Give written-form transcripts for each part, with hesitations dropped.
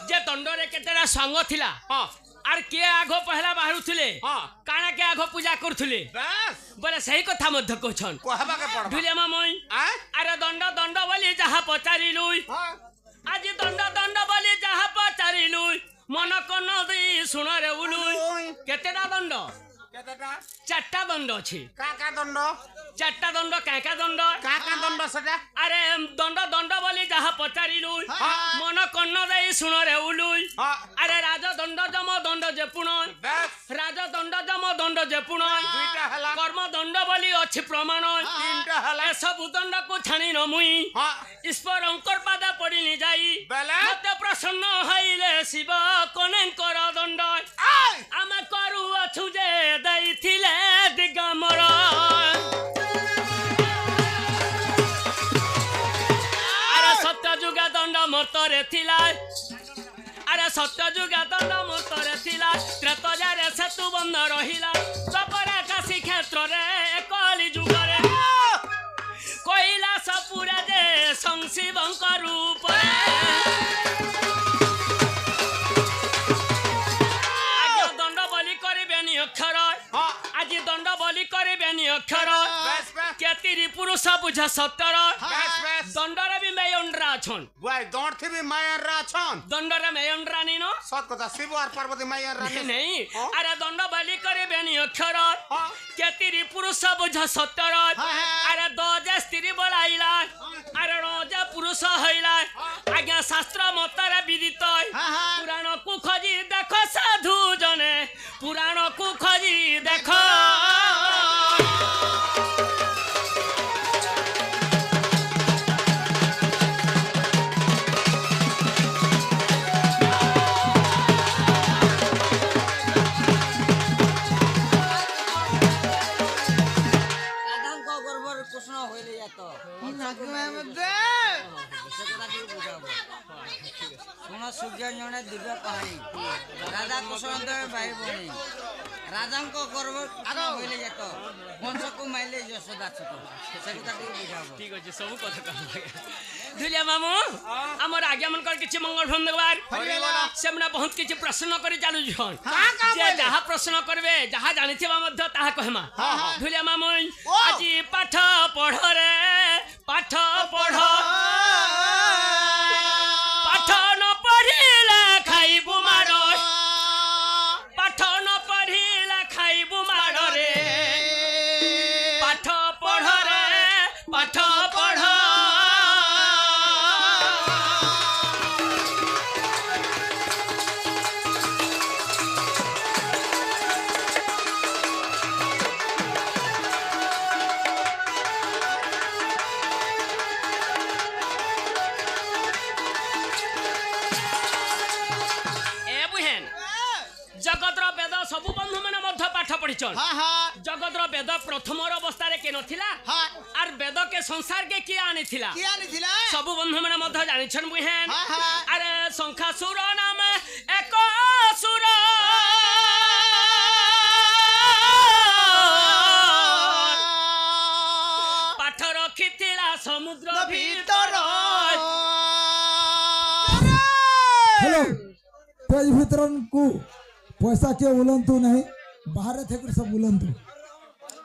जे दंडरे केतेरा संग थिला आर के आगो पहला बाहरु थिले काना के आगो पूजा करथुले बोले सही कथा मध्य कहछन कहबा के पड़बा ढुलिया मामई अरे दंड दंड बोली जहा पचारिलुई आज दंड दंड बोली जहा पचारिलुई मन कन दे सुन रे उलुई केतेटा दंड केतेटा चारटा दंड अछि का दंड चारटा दंड का दंड का दंड सेटा अरे दंड दंड बोली जहा पचारिलुई मन कन दे सुन रे उलुई अरे राज दंड जम दंड जेपुण राज दंड जम दंड जेपुण दुईटा हला कर्म दंड बोली अछि प्रमाण तीनटा हला सब दंड को छाणी न मुई ईश्वर अंकर पादा पड़िनी जाई मते प्रसन्न हइले शिव कनेकर दंड आमे करू अछु जे दैथिले दिगमर अरे सत्य जुगा दंड मतरे थिला अरे सत्य जुगा दंड मतरे थिला त्रेतयारे सेतु बंद रहिला सपरे काशी क्षेत्र रे कली जुगरे কৈলাস পুরে যে সংশিবঙ্ক রূপরে আজ দণ্ড বলি করিবেনি অক্ষর আজ দণ্ড বলি করিবেনি অক্ষর কেতিরি পুরুষ বুঝ সত্তর দণ্ডরে বি মেয়ন্ডরা অছন ভাই দৌড় থিবি মায়ার রাছন দণ্ডরে মেয়ন্ডরা নিন সত কথা শিব আর পার্বতী মায়ার রাছন নেই আরে দণ্ড বলি করিবেনি অক্ষর কেতিরি পুরুষ বুঝ সত্তর আরে দজে স্ত্রী বলাইলা আরে রজে পুরুষ হইলা আজ্ঞা শাস্ত্র মতরে বিদিত পুরাণ কু খোঁজি দেখ সাধু জনে পুরাণ কু খোঁজি দেখ सूर्य जड़े दिव्य कहानी राधा कुशल भाई भौणी राजा गर्भ होइले जात वंश को माइले यशोदा छत से कथा बुझाबो ठीक अछि सब कथा कहला दुलिया मामू हमर आज्ञा मन कर किछि मंगल भंदवार सेमना बहुत किछि प्रश्न करि चालू छन जे जहा प्रश्न करबे जहा जानिथिबा मध्य ताहा कहमा दुलिया मामू আজি पाठ पढ़ रे पाठ पढ़ पाठ न पढ़िला खाइबु मार पाठ न पढ़िला खाइबु मार रे पाठ पढ़ रे पाठ पढ़ सबु बंधु माने मध्य पाठ पढ़िचन जगतर वेद प्रथम अवस्था रे के नथिला आर वेद के संसार के किया आनिथिला सबु बंधु माने मध्य जानिछन बुहेन अरे शंखासुर नाम एक असुर पाठ रखिथिला समुद्र भीतर हेलो पेज भीतरन को पैसा के उलंतु नहीं बाहर थे सब उलंतु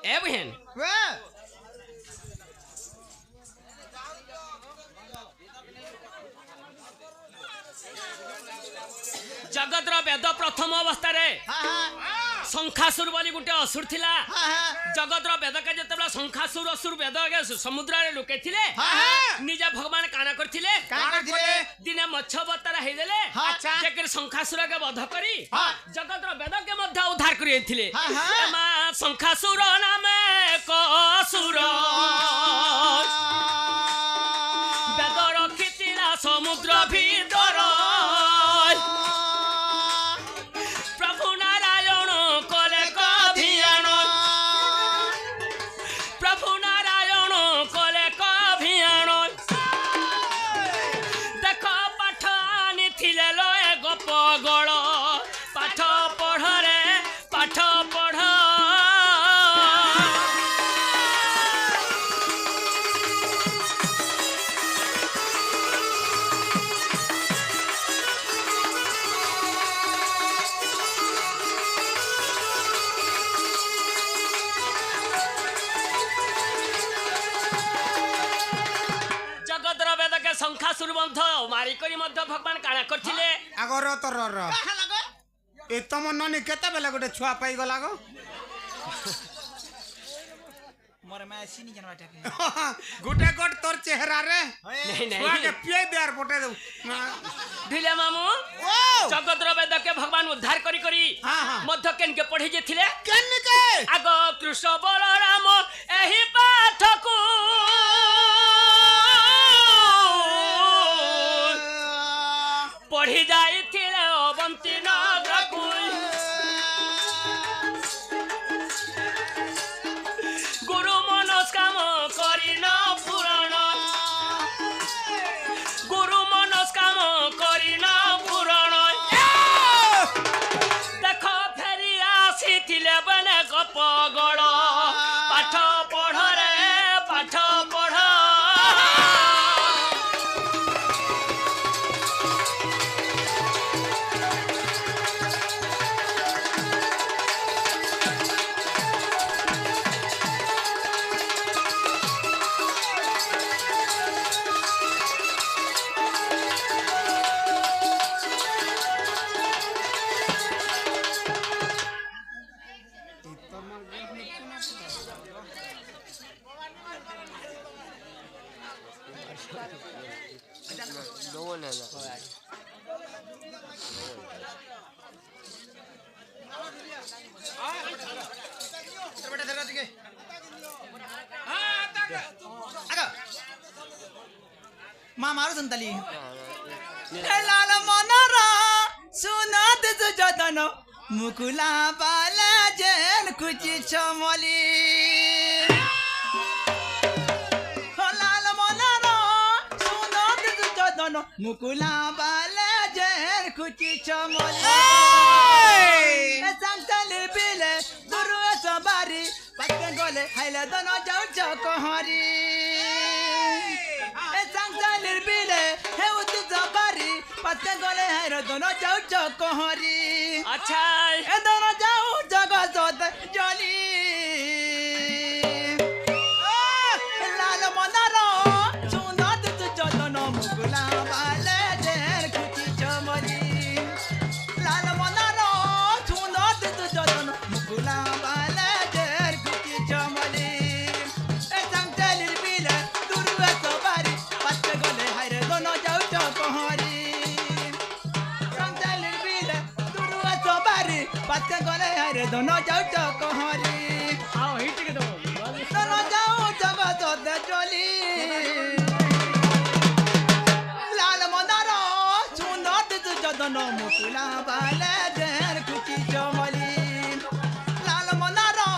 ए बहन जगतर वेद प्रथम अवस्था रे शंखासुर बोली गोटे असुर थिला जगतर वेद के जतबला शंखासुर असुर वेद के समुद्र रे लुके थिले निजे भगवान काना करथिले दिने मच्छ अवतार हे देले जेकर शंखासुर के वध करी जगतर वेद के मध्य उद्धार करी थिले एमा शंखासुर नाम को असुर वेद रखितिला समुद्र भीतर पाठ पढ़ रे पाठ पढ़ मन काणा करथिले আগর তোর এ তম ননি কেতে বেলে গোটে ছুয়া পাই গলা গো मोरे मैं ऐसी नहीं जानवा टाके গোটে গোট তোর চেহারা রে नहीं ছুয়া কে नहीं পিয়ে দেয়ার পটে দেব ढुलिया मामू ও जगतर वेद के भगवान उद्धार करी करी हाँ, हाँ। मध्य केन के पढ़ी जे थिले কেনকে आग कृष्ण बलराम एही पाठ को पढ़ी जाई थिले अवंती नगर को गुरु मनस्काम करी न पूरण गुरु मनस्काम करी न पूरण देख फेरी आसीथिले बने गपगड़ पाठ पढ़ रे पाठ पढ़ बेटा धरा दिखे आगा मां मारो संताली लाल मनरा सुनात जदन मुकुला बाला जेन कुची चमली लाल मनरा सुनात जदन मुकुला बाला जेन कुची चमली संताली बिले गुरु सवारी पक्के गोले हाइले दोनों जाऊ चकोहरी संताली बिले हे उतु सवारी पक्के गोले हाइले दोनों जाऊ चकोहरी अच्छा ए दोनों जाऊ जगत जली लाल मनरो सुंदर जतन मुकुला बाले जेर खुची चमली लाल मनरो सुंदर जतन मुकुला बाले जेर खुची चमली ए संताली बिले दुरुए सवारी पत्ते गले हायरे दोनों जाऊ चकोहरी संताली बिले दुरुए सवारी पत्ते गले हायरे दोनों जाऊ चकोहरी आओ हिट के दो दोनों जाऊ जगत जली लाल मनरो सुंदर जदन मुकुला बाले जेर खुची चमली लाल मनरो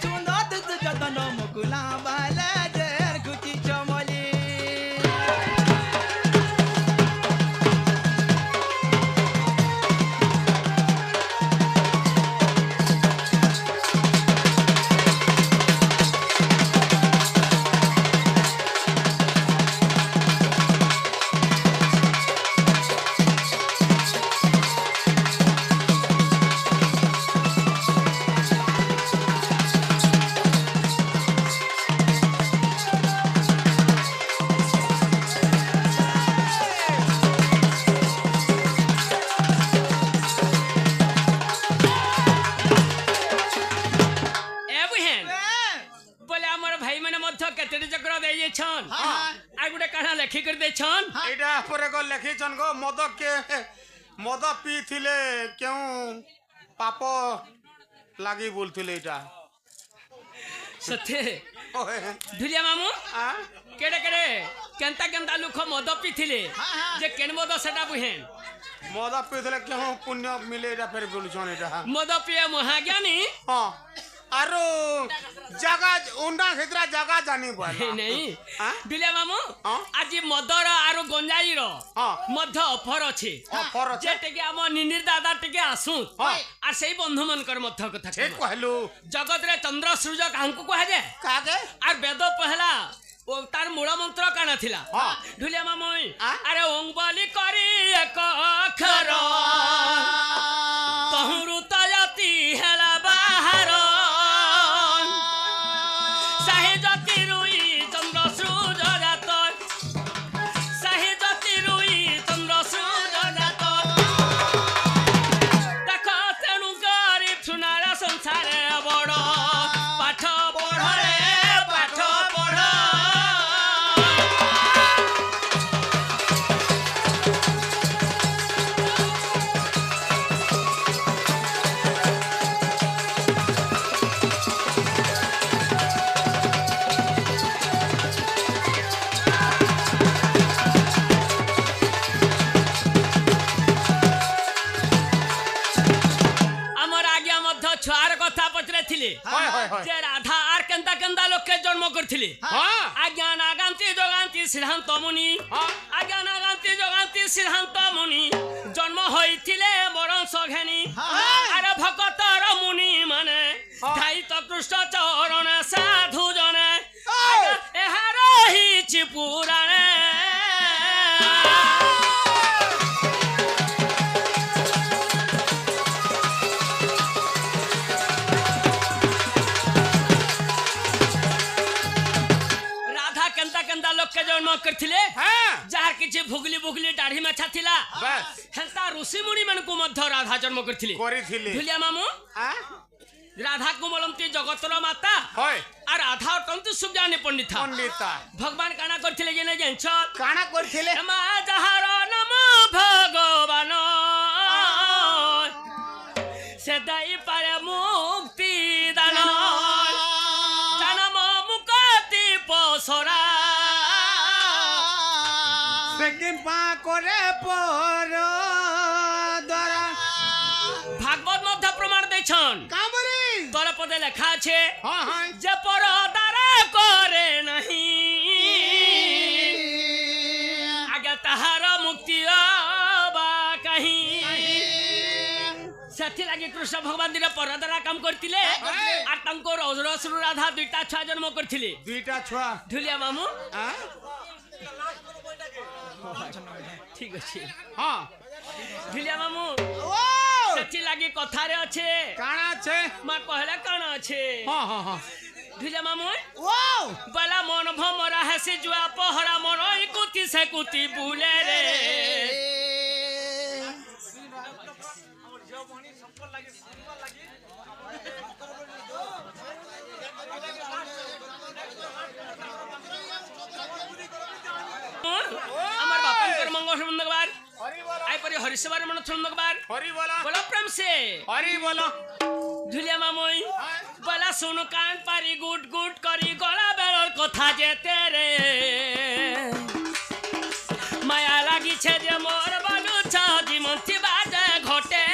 सुंदर जदन मुकुला बाले जेर खुची चमली बोले हमर भाई मैंने मध्य केतरी चक्र दे छन आ गुटे काना लेखि कर दे छन এইটা পরে গো লেখিছন গো মদ কে মদ পিথিলে কেউ পাপ লাগি বলছিলে এটা सथे ওহে ढुलिया मामू আ केड़े केड़े केंता केंता लुख मद पिथिले जे केन मद सेटा बुहेन মদ পিথিলে কেউ পুণ্য মিলে এটা ফের বলছন এটা मद पिए महाज्ञानी হ্যাঁ আরো জায়গা উন্ডা সেদ্রা জায়গা জানি বলা नहीं हाँ? ढुलिया मामू हाँ? आज मदर आरो गंजाईर हाँ। मध्य ऑफर अछि অফর আছে जे टिके हम निनिर दादा टिके आसु हाँ। आ सेई बंधु मनकर मध्य कथा ঠিক কহিলু जगत रे चंद्र सूर्य काहू कहा जाए কাগে আর বেদ পহলা ও তার মূল মন্ত্র কানা থিলা হ্যাঁ। ঢুলিয়া মামুই আ? আরে ওং বলি করি এক অক্ষর তহুরু তয়তি হেলা বাহার সাহে জাতি রুই চন্দ্র সূর্য রাত সাহে জাতি রুই চন্দ্র সূর্য হয় হয় হয় যে রাধা আর কেন্তা কেন্তা লোককে জন্ম করছিলে হ্যাঁ আজ্ঞা নাগান্তি যোগান্তি সিদ্ধান্ত মুনি আজ্ঞা নাগান্তি যোগান্তি সিদ্ধান্ত মুনি জন্ম হইছিলে বরংশ ঘেনি আরে ভকতর মুনি মানে ধাইত কৃষ্ণ চরণ সাধু জনে এহা রহিছি পুরাণে লোককে জন্ম করছিলে যার কিছু ভুগলি ভুগলি দাঢ়ি মাছা থিলা হেন্তা ঋষি মুনি মানকু মধ্য রাধা জন্ম করছিলে ধুলিয়া মামু রাধা কু বলন্তি জগতর মাতা হয় আর রাধা অটন্তি সুজ্ঞানী পণ্ডিতা ভগবান কানা করছিলে যে না জানছ কানা করছিলে মা যাহার নাম ভগবান সে দাই পারে মুক্তি দান জানম মুক্তি পসরা ভাগবত মধ্যে প্রমাণ দিয়েছেন তলে পদে লেখা আছে যে পর দ্বারা করে নাহি আগে তাহার মুক্তি বা কাহি সেথিলাগি কৃষ্ণ ভগবান দিনে পর দ্বারা কাম করতিলে আর তাঙ্কর অজরসুর রাধা দুইটা ছুয়া জন্ম করছিলে দুইটা ছুয়া ঢুলিয়া মামু ঠিক আছে হ্যাঁ ঢুলিয়া মামু সেটি লাগি কথারে আছে কানা আছে মা কহলে কানা আছে হ্যাঁ হ্যাঁ হ্যাঁ ঢুলিয়া মামু বলা মন ভমরা হেসি জুয়া পহরা মন ইকুতি সে কুতি বুলে রে আমার বাপাঙ্কর মঙ্গল মঙ্গলবার আই পরি হরিশবার মন মঙ্গলবার হরি বলা বলো প্রেম সে হরি বলো ধুলিয়া মামুই বলা শুনু কান পারি গুট গুট করি গলা বেরোর কথা যেতে রে মায়া লাগিছে যে মোর বালু জীবন্তী বাজে ঘটে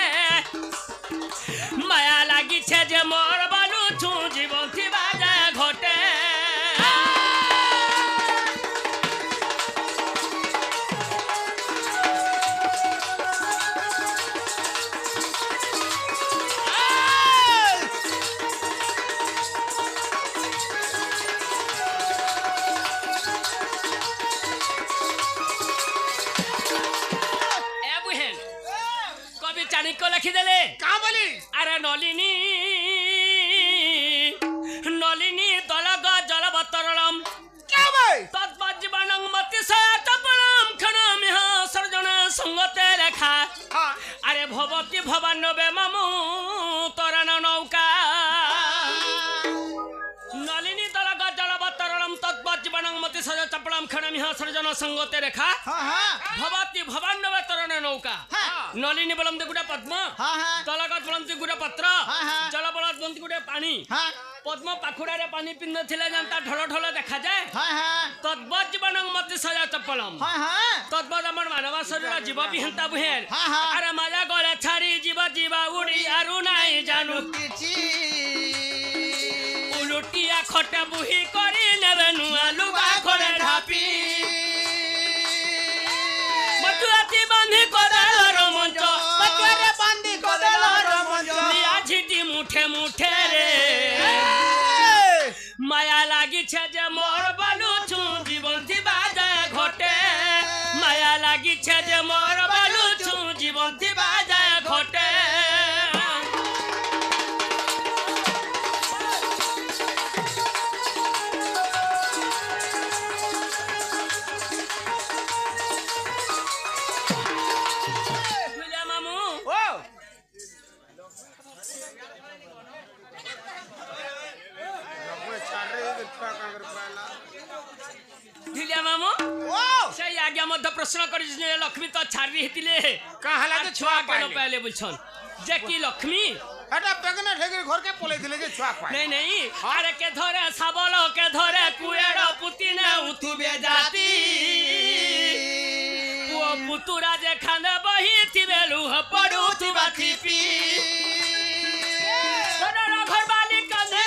মায়া লাগিছে যে মোর বালু জীবন্তী বাজে ঘটে লিখিদেলে কাবলি আরে নলিনী নলিনী দলগ জলবতরলম তৎপজ্জীবনং মতিশতপলম ক্ষণমিহ সর্জন সঙ্গতে রেখা আরে ভবতি ভবান্নবে মামু তরণ নৌকা নলিনী দলগ জলবতরলম তৎপজ্জীবনং মতিশতপলম ক্ষণমিহ সর্জন সঙ্গতে রেখা ভবতি ভবান্নবে তরণ নৌকা নলিনী বলন্তি গুড়া পদ্ম তলগত বলন্তি গুড়া পত্র জল বলন্তি গুড়ে পানি পদ্ম পাখুড়ারে পানি পিন্ধ ছিলে জানতা ঢল ঢল দেখা যায় তদ্বৎ জীবনং মতে সজা চপলম তদ্বৎ আমার মানব শরীর জীব বিহন্তা বুহের আরে মাজা গলে ছাড়ি জীব জীবা উড়ি আরু নাই জানু উলুটিয়া খটা বুহি করি নেবে নুয়া লুগা করে ঢাপি মতুয়াতি বান্ধি কদালর মঞ্চ মতুয়ারে বান্ধি কদালর মঞ্চ লিয়া ঝিটি মুঠে মুঠে রে মায়া লাগিছে যে মোর বালুছু জীবন্তী বাজায় ঘটে মায়া লাগিছে যে মোর বালুছু জীবন্তী বাজায় ঘটে মামু ঢিলিয়া মামু সেই আজ্ঞা মধ্যে প্রশ্ন করিস লক্ষ্মী তো ছাড়ি হেতিলে কাহালা যে ছুয়া কেন পাইলে বলছন যে কি লক্ষ্মী এটা প্রেগনেন্ট হয়ে ঘর কে পলাই দিলে যে ছুয়া পায় নেই নেই আরে কে ধরে সাবল কে ধরে কুয়ের পুতিনে উঠুবে জাতি পুଅ পুতুরা যে খানে বহিথিবে লুহ পড়ুথিবা থিপি ঘর বালি কানে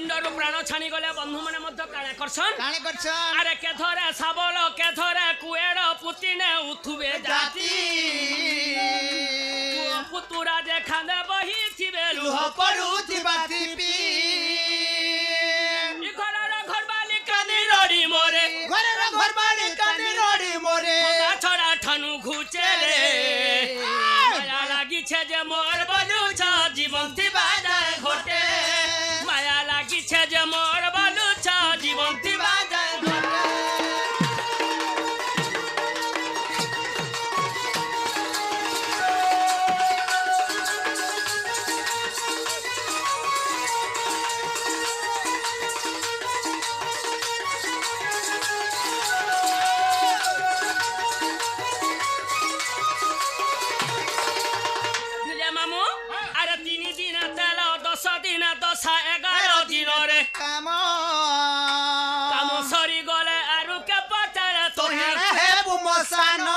ପିଣ୍ଡରୁ ପ୍ରାଣ ଛାଣି ଗଲେ ବନ୍ଧୁ ମାନେ ମଧ୍ୟ କାଳେ କରସନ୍ କାଣେ କରଛନ୍ ଆରେ କେ ଧରେ ଶାବଳ କେ ଧରେ କୁଏର ପୁତିନେ ଉଠୁବେ ଜାତି ପୁଅ ପୁତୁରା ଯେ ଖାନ୍ଦେ ବହିଥିବେ ଲୁହ ପଡୁଥିବା ଥିପି ଇ ଘରର ଘରବାଲି କାନି ରଡ଼ି ମୋରେ ଘରର ଘରବାଡ଼ି କାନି ରଡ଼ି ମୋରେ ଛଡ଼ା ଠାନୁ ଘୁଚେରେ মায়া লাগিছে যে মোর বলুছ জীবন থিবা যায় ঘটে মায়া লাগিছে যে মোর বলুছ জীবন থিবা যায় ঘটে বুঝলে মামু আরে 3 দিন তেল 10 দিন 10 11 দিনরে কাম কাম সরি গলে আরু কে পচারে তোহে হেবু মশান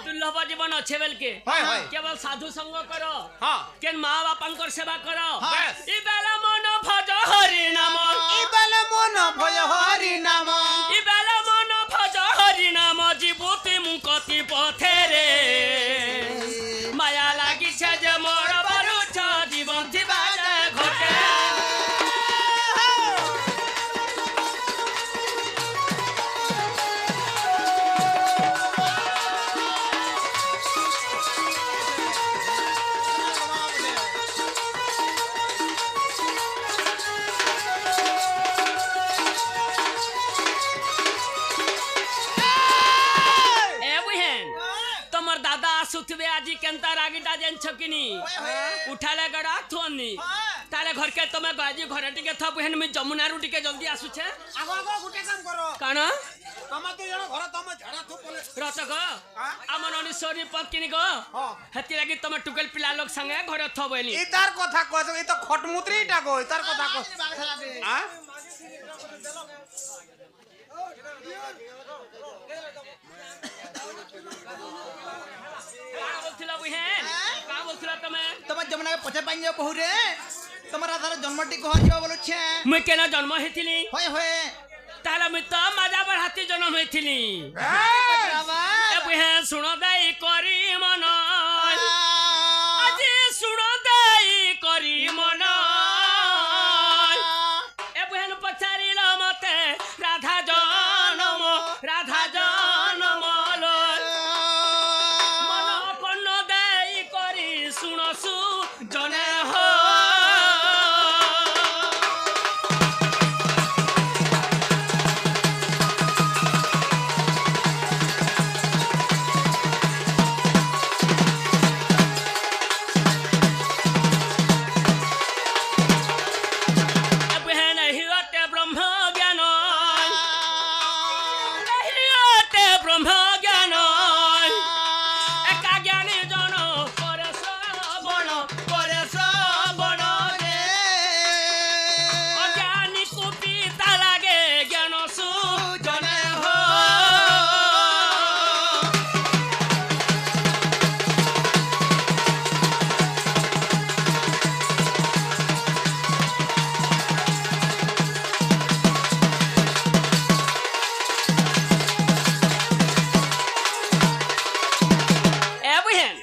দুর্লভ জীবন আছে বেলকে হয় হয় কেবল সাধু সঙ্গ কর হ্যাঁ কেন মা বাপাঙ্কর সেবা কর Yes. ই বেলা মন ভজ হরি নাম ইবালে মন ভয় হরি নাম ই বেলা মন ভজ হরি নাম জীবতি মুকতি পথেরে মায়া লাগিছে যে মোর বলুছ জীবন থিবা যায় ঘটে এ বুহেন তোমার দাদা আসুথবে আজি কেনতা রাগিটা জানছ কিনি উঠালে গড়া থোনি তাহলে ঘরকে তুমি আজি ঘরে টিকে থ বুহেন আমি যমুনারু টিকে জলদি আসুছে আগ আগ গুটে কাম করো কাণ তোমা তো জানো ঘর তোমা ঝাড়া থু বলে রতক আমার অনিশ্বরী পথ কিনি গো হেতি লাগি তোমার টুকেল পিলা লোক সঙ্গে ঘরে থ বলি এই তার কথা কইছো এই তো খটমুত্রিটা কই তার কথা কই হ্যাঁ কা বলছিল বুহেন কা বলছিল তুমি তোমার যমুনাকে পছে পাই যাও বহু রে তোমার রাধার জন্মটি কহ যাও বলছে মুই কেন জন্ম হইছিলি হয় হয় তাহলে মুই তো মাজাবার হাতি জন্ম হইছিলি আবার এ বুহেন শুনো দাই করি মন আজি শুনো দাই করি মন এ বুহেন পচারিল মতে রাধা জনম মন কন্ন দাই করি শুনসু জনে হো এ বুহেন হিয়তে ব্রহ্ম জ্ঞান হিয়তে ব্রহ্ম জ্ঞান একা জ্ঞানী জন করে শ্রবণ রে অজ্ঞানী কুপি তা লাগে জ্ঞান সুজনে হো এ বুহেন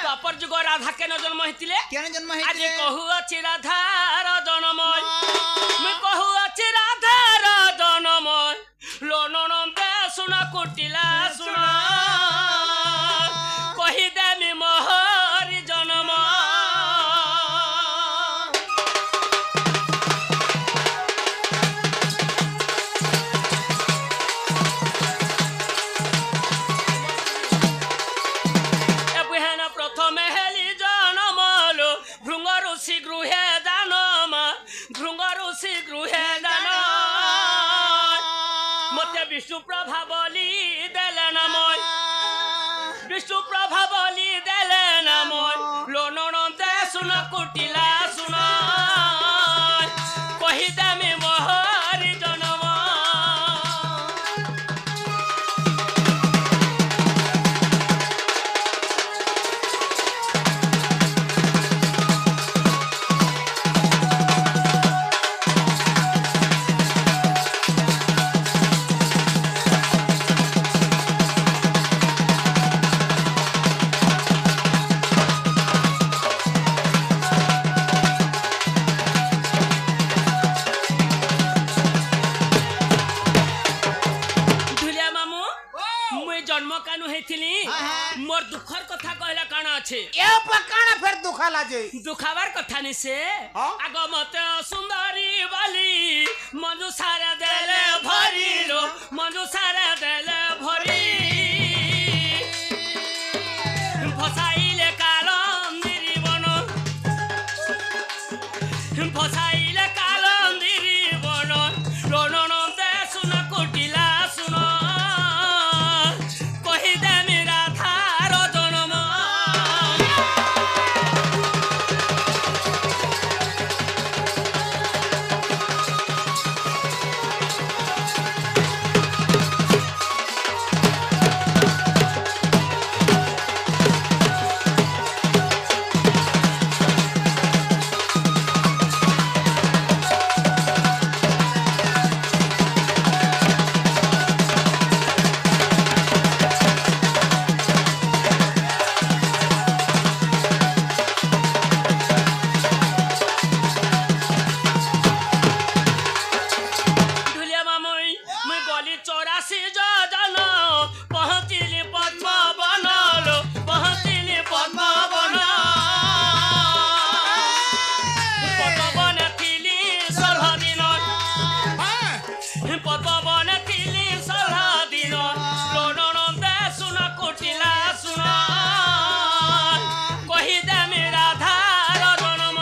দ্বাপর যুগ রাধা কেন জন্ম হইছিলে কেন জন্ম আজি হয়েছে কহু আছে রাধার জনময় মুই কহু আছে রাধার জনময় লোননন্দে শুনা কুটিলা শুনা কহি দেমি মহরি জনম এ বুহেন প্রথমে হেলি জনমলো ভৃঙ্গ ঋষি গৃহে জানম ভৃঙ্গ ঋষি গৃহে জান মতে বিষ্ণু প্রভা বলি দেলে নাময় বিষ্ণু প্রভা বলি দেলে নাময় লোননন্দে শুন কুটিলা শুন কহি দেমি মহরি জনম ଅଛି ଏ ପକାଣ ଫେର ଦୁଖାଲା ଯେ ଦୁଖାବାର କଥା ନି ସେ ହଁ? ଆଗ ମତେ ସୁନ୍ଦରୀ ବାଲି ମଞ୍ଜୁ ସାରା ଦେଲେ ଭରି ଲୋ ମଞ୍ଜୁ ସାରା ଦେଲେ ଭରି ଭସାଇଲେ କାଲନ୍ଦିରି ବନ ଭସାଇଲେ କାଲନ୍ଦିରି ବନ ରୋଣ ଦେ ସୁନ କୋଟିଲା ସୁନ କହିଦେମି ରାଧାର ଜନମ ঢুলিয়া মামই মুই গলি 84 যোজন পহଞ୍ଚିଲି পদ্মবন লো পহଞ୍ଚିଲି পদ্মবন পদ্মবন থিলি 16 দিন পদ্মবন থিলি 16 দিন লোননন্দে শুন কোটিলা শুন কহিদেমি রাধার জনম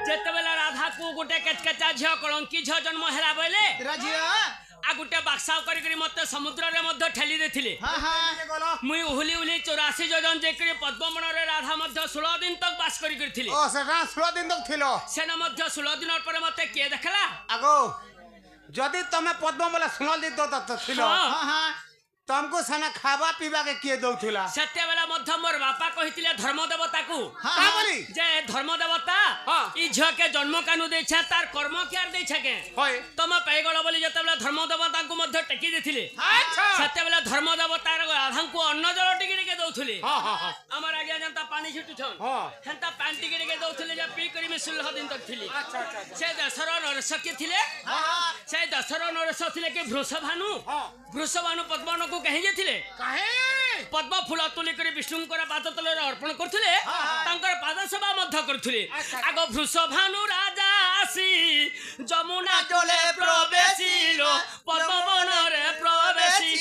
ଯେତେବେଳେ ରାଧାକୁ ଗୋଟେ କେଚକେଚା ଝିଅ କଳଙ୍କି ଝିଅ ଜନ୍ମ ହେଲା ବୋଇଲେ ରାଜିଆ ଆଉ ଗୋଟେ ବାକ୍ସାଉ କରିକିରି ମତେ ସମୁଦ୍ରରେ ମଧ୍ୟ ଠେଲି ଦେଇଥିଲେ ହଁ ହଁ ମୁଇଁ ଉହୁଲି ଉହୁଲି 84 ଯୋଜନ ଯାଇକରି ପଦ୍ମବନରେ ରାଧା ମଧ୍ୟ 16 ଦିନ ତକ ବାସ କରିକିରି ଥିଲେ ଓ ସେଟା 16 ଦିନ ତକ ଥିଲ ସେନ ମଧ୍ୟ 16 ଦିନ ପରେ ମତେ କିଏ ଦେଖିଲା আগো যদি তুমি পদ্মবলা 16 দিন তক ছিল ହଁ। ହଁ ହଁ ତମକୁ ସେନା ଖାଇବା ପିଇବାକେ କିଏ ଦଉଥିଲା ସେତେବେଳେ ମଧ୍ୟ ମୋର ବାପା କହିଥିଲେ ଧର୍ମ ଦେବତାକୁ ହଁ, କା ହଁ। ବୋଲି ଯେ ଧର୍ମ ଦେବତା ହଁ। ଇ ଝିଅକେ ଜନ୍ମ କାନୁ ଦେଇଛେ ତାର କର୍ମ କିଆର ଦେଇଛେ କେ হয় ତମେ ପାଇଗଲ ବୋଲି ଯେତେବେଳେ ଧର୍ମ ଦେବତାଙ୍କୁ ମଧ୍ୟ ଟେକି ଦେଇଥିଲେ আচ্ছা ସେତେବେଳେ ଧର୍ମ ଦେବତାର ରାଧାଙ୍କୁ ଅନ୍ନ ଜଳ ଟିକେ ଟିକେ ଦଉଥିଲେ ହଁ ହଁ ହଁ আমার আগে যেটা পানি ছুটুছন হ্যাঁ। হেন্তা পানি টিকে টিকে দউଥିଲେ যে পি করি 16 দিন তক থিলি আচ্ছা আচ্ছা সে দশর নরস কে থিলে সে দশর নরস থিলে কি বৃষভানু হ্যাঁ। বৃষভানু পদ্মবনকু কহি যেছিলে কাহে পদ্ম ফুল তুলি করে বিষ্ণুঙ্কর পাদ তলে অর্পণ করুলে তাঙ্কর পাদ সেবা মধ্য করুলে আগ বৃষভানু রাজা আসি যমুনা জলে প্রবেশিল পদ্মবনরে প্রবেশি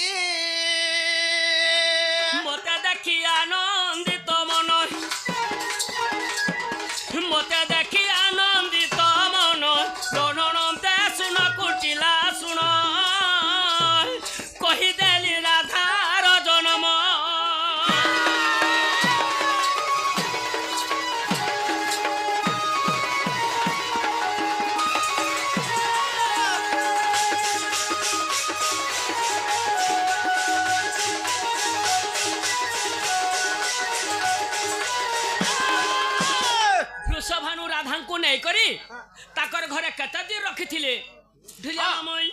মতে দেখি আনন্দিত মন মতে দেখি আনন্দিত মন রণনন্দে শুন কুটিলা শুন কহিদেলি রাধার জনম ବୃଷଭାନୁ ରାଧାଙ୍କୁ ନେଇକରି ତାଙ୍କର ଘରେ କେତେ ଦିନ ରଖିଥିଲେ ଢିଲିଆ ମାମୁଇ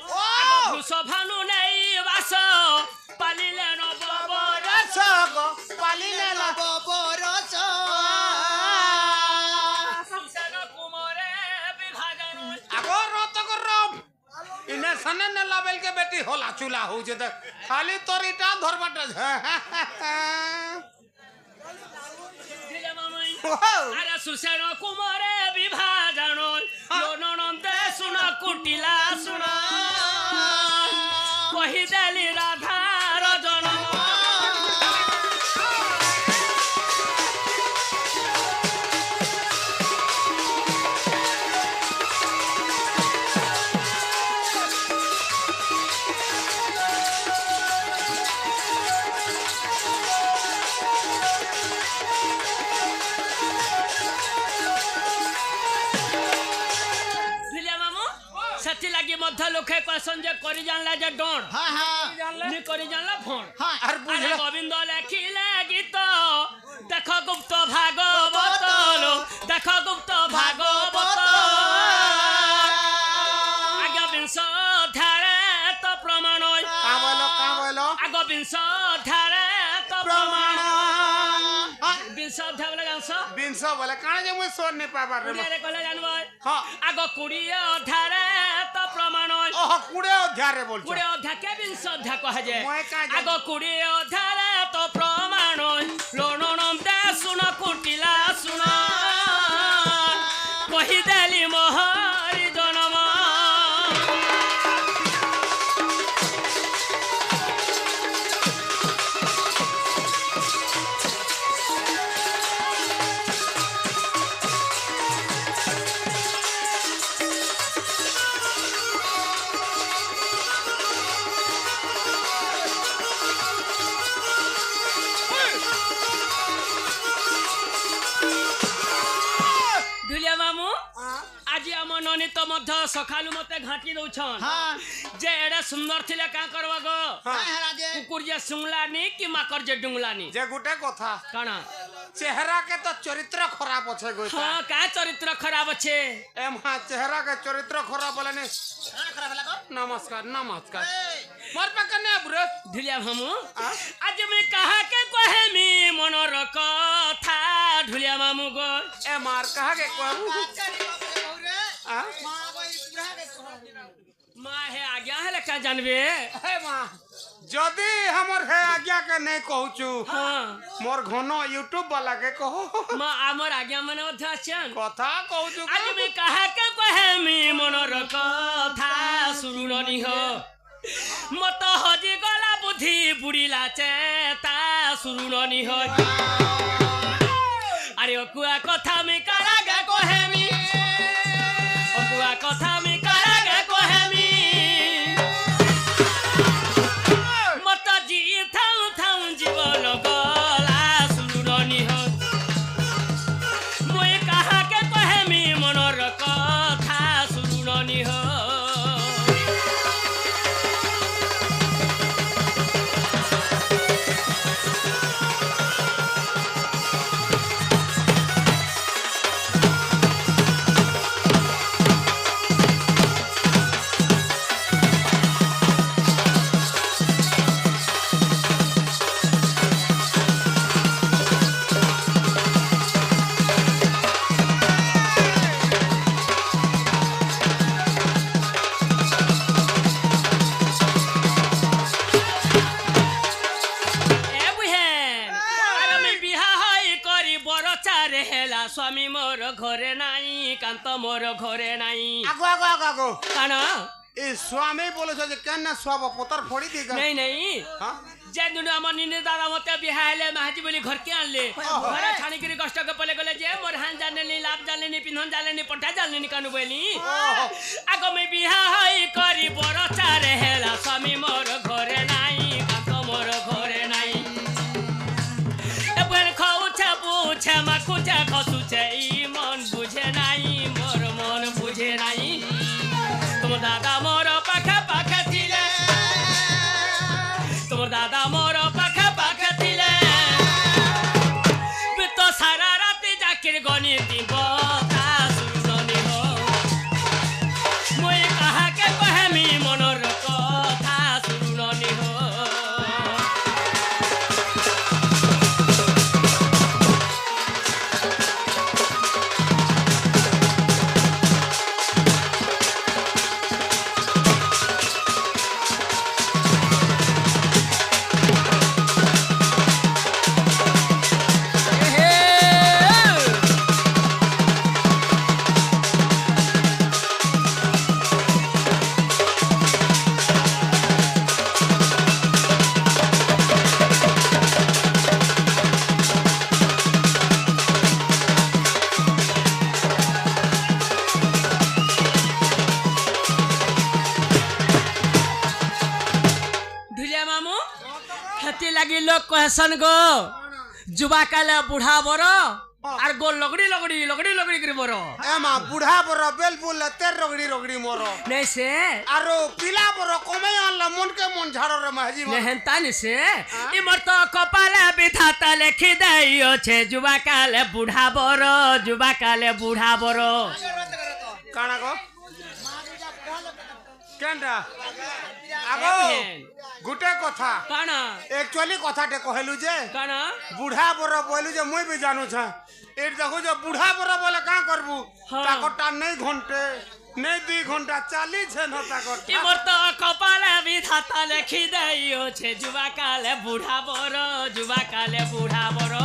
ବୃଷଭାନୁ ନେଇ ବାସ ପାଲିଲେ ନବବରସ পালিলে না বরস সুসেন কুমরে বিভাজন আগো রত করম ইনে সনে নে লাবেল কে বেটি হলা চুলা হউছে তো খালি তরিটা ধরবাটা ঢিলিয়া মামুই ওয়াও আরে সুসেন কুমরে বিভাজন লোননন্দে শুন কুটিলা শুন কহিদেলি রাধার জনম अधा लोके क्वेश्चन जे करी जानला जे डोंड हाँ हाँ नी करी जानला फोन हाँ আর अरे বুঝলা गोविंद लेखिले गीत देख गुप्त भागवत लो देख गुप्त भागवत आगे विंश ध्यारे तो प्रमाण কা বলো आगे विंश ध्यारे तो प्रमाण विंश ध्यारे बोले जानस বিংশ বলে কানে যে মুই সোর নি পাবার রে कुड़िया रे कहले जानबो হ্যাঁ आगे कुड़िया ध्यारे तो प्रमाण ওহ কুড়ে অধ্যায় রে বলছো कुड़िया अध्याय के विंश अध्याय कहे जे মই কা জানি? आगे कुड़िया ध्यारे तो प्रमाण लोणन दे सुन कुटिला सुन कहि देली मोहरी जन्म ढुलिया मामू आज आम ननीत मध्य सखालु मते घाटी दउछन हाँ जे एडे सुंदर थिले का करबा गो हाँ राजे कुकुर जे सुंगलानी कि माकर जे डुंगलानी যে গোটে কথা काना চেহারা কে তো চরিত্র খারাপ আছে গো हाँ का चरित्र खराब छे এ মা চেহারা কে চরিত্র খারাপ বলে নে নমস্কার নমস্কার মোর পাকে নে বুড়ো ढुलिया मामू आज मैं कहा के कहे मी मनर कथा ढुलिया मामू गो এ মার কাহা কে कहू आ माँ है आज्ञा है लेका जानबे हे मां যদি हमर है आज्ञा के नहीं कहूचू हाँ मोर घनो यूट्यूब वाला के कहो माँ आमर आज्ञा मने मध्य आछन কথা कहूचू आज मैं कहा के कहे मी मनर कथा सुनुनी हो मत हजी गला बुद्धि बुढ़ीला चेता सुनुनी हो अरे अकुआ कथा में करागे कहे मी अकुआ कथा में करागे कहे मी मत जी थाउ थाउ जीवन गला सुनुनी हो मुई कहा के कहे मी मनर कथा सुनुनी हो ए बुहेन अरे मैं बिहा हई करी बड़ चारे हेला स्वामी मोर घरे नाई कांत मोर घरे नाई আগো আগো আগো আগো काना এই স্বামী বলেছ যে কেন সব পতর ফড়ি দিগা नहीं नहीं हां जे दुनु हमर निने दादा मते बिहाले महाजी बोली घर के आनले घरे छानी करी कष्ट के पले गले जे मोर हान जाने नी लाभ जाने नी पिन्हन जाने नी पठा जाने नी कानु बोली आगो में बिहा हई करी बड़ चारे हेला स्वामी मोर घरे नाई कांत मोर घरे नाई एबेर खाउछे पूछे माखुछे खसुछे ई मन बुझे नाई मोर मन बुझे नाई तुम दादा मोर पाखे पाखे थिले तुम दादा मोर पाखे पाखे थिले बितो सारा राती जाकिर गणिती बता सुननी हो मुई कहा के कहे मी मनर कथा सुननी हो ढुलिया मामू खेती लगी लोग कहसन गो जुबा काले बुढ़ा बर আর গোল লগড়ি লগড়ি লগড়ি লগড়ি করে মর এমা বুড়া বড় বেল বললে তের রগড়ি রগড়ি মর নাই সে আরো পিলা বড় কমে আনলা মনকে মন ঝাড়রে মাঝি নেহেন্তা নিছে ইমর তো কপালে বিধাতা লেখি দেইছে যুবা কালে বুড়া বড় যুবা কালে বুড়া বড় কাଣା গো কেনটা আগো গুটে কথা কানা একচুয়ালি কথাটা কহেলু যে কানা বুড়া বড় বলু যে মুই বি জানু ছা এর দেখো যে বুড়া বড় বলে কা করবু হ্যাঁ। তাকটা নেই ঘন্টে নেই 2 ঘন্টা চালিছে না তাকট ইমর তো কপালে বিধাতা লেখি দেইছে যুবা কালে বুড়া বড় যুবা কালে বুড়া বড়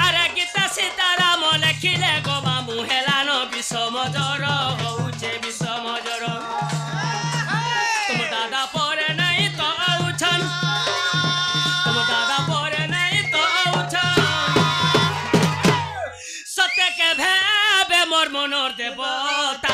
আরে গীতা সীতারাম লেখিলে গোবা মুহেলান বিষম জ্বর হউছে বিষম জ্বর তুম দাদা পরে নাই তো আউছন তুম দাদা পরে নাই তো আউছন সত্যকে ভেবে মোর মনর দেবতা